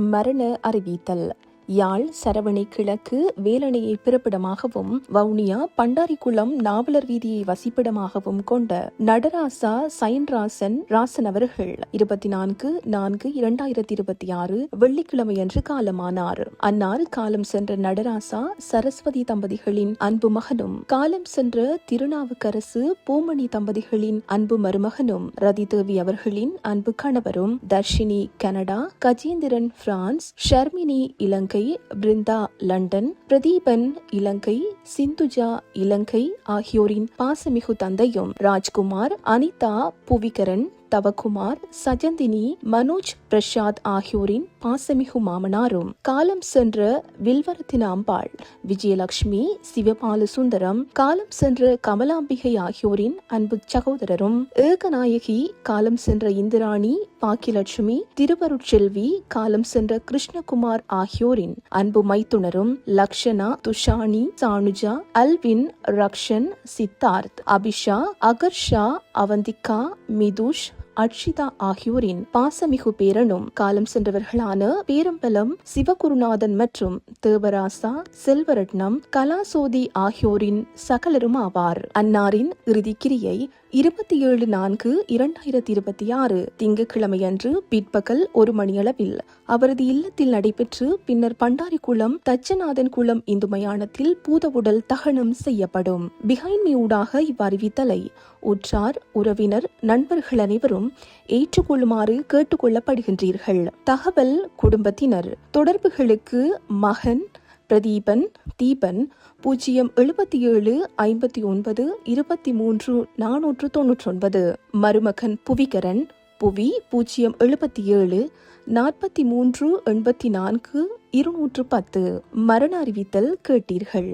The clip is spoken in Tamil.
மரண அறிவித்தல். யாழ் சரவணை கிழக்கு வேலணையை பிறப்பிடமாகவும் வவுனியா பண்டாரிக்குளம் நாவலர் வீதியை வசிப்பிடமாகவும் கொண்ட நடராசா சைன்ராசன் ராசன் அவர்கள் 24/4/2026 வெள்ளிக்கிழமையன்று காலமானார். அன்னார் காலம் சென்ற நடராசா சரஸ்வதி தம்பதிகளின் அன்பு மகனும், காலம் சென்ற திருநாவுக்கரசு பூமணி தம்பதிகளின் அன்பு மருமகனும், ரதிதேவி அவர்களின் அன்பு கணவரும், தர்ஷினி கனடா, கஜேந்திரன் பிரான்ஸ், ஷர்மினி இலங்கை, பிருந்தா லண்டன், பிரதீபன் இலங்கை, சிந்துஜா இலங்கை ஆகியோரின் பாசமிகு தந்தையும், ராஜ்குமார், அனிதா, புவிகரன், தவகுமார், சஜந்தினி, மனோஜ் பிரசாத் ஆகியோரின் பாசமிகு மாமனாரும், காலம் சென்ற வில்வரத்தின அம்பாள், விஜயலட்சுமி, சிவபால சுந்தரம், காலம் சென்ற கமலாம்பிகை ஆகியோரின் அன்பு சகோதரரும், ஏகநாயகி, காலம் சென்ற இந்திராணி, பாக்கியலட்சுமி, திருவருட்செல்வி, காலம் சென்ற கிருஷ்ணகுமார் ஆகியோரின் அன்பு மைத்துனரும், லக்ஷனா, துஷானி, சானுஜா, அல்வின், ரக்ஷன், சித்தார்த், அபிஷா, அகர்ஷா, அவந்திகா, மிதுஷ், அர்ஷிதா ஆகியோரின் பாசமிகு பேரனும், காலம் சென்றவர்களான பேரம்பலம் சிவகுருநாதன் மற்றும் தேவராசா, செல்வரட்னம், கலாசோதி ஆகியோரின் சகலரும் ஆவார். அன்னாரின் இறுதிக்கிரியை 27/4/2026 திங்கட்கிழமையன்று பிற்பகல் 1 மணியளவில் அவரது இல்லத்தில் நடைபெற்று பின்னர் பண்டாரிக்குளம் தச்சநாதன் குளம் இந்து மயானத்தில் பூதவுடல் தகனம் செய்யப்படும். பிஹைண்ட் மீ ஊடாக இவ்வறிவித்தலை உற்றார், உறவினர், நண்பர்கள் அனைவரும் ஏற்றுக்கொள்ளுமாறு கேட்டுக்கொள்ளப்படுகின்றீர்கள். தகவல் குடும்பத்தினர். தொடர்புகளுக்கு மகன் பிரதீபன் தீபன் 077 59 23 499, மருமகன் புவிகரன் புவி 077 43 84 210. மரண அறிவித்தல் கேட்டீர்கள்.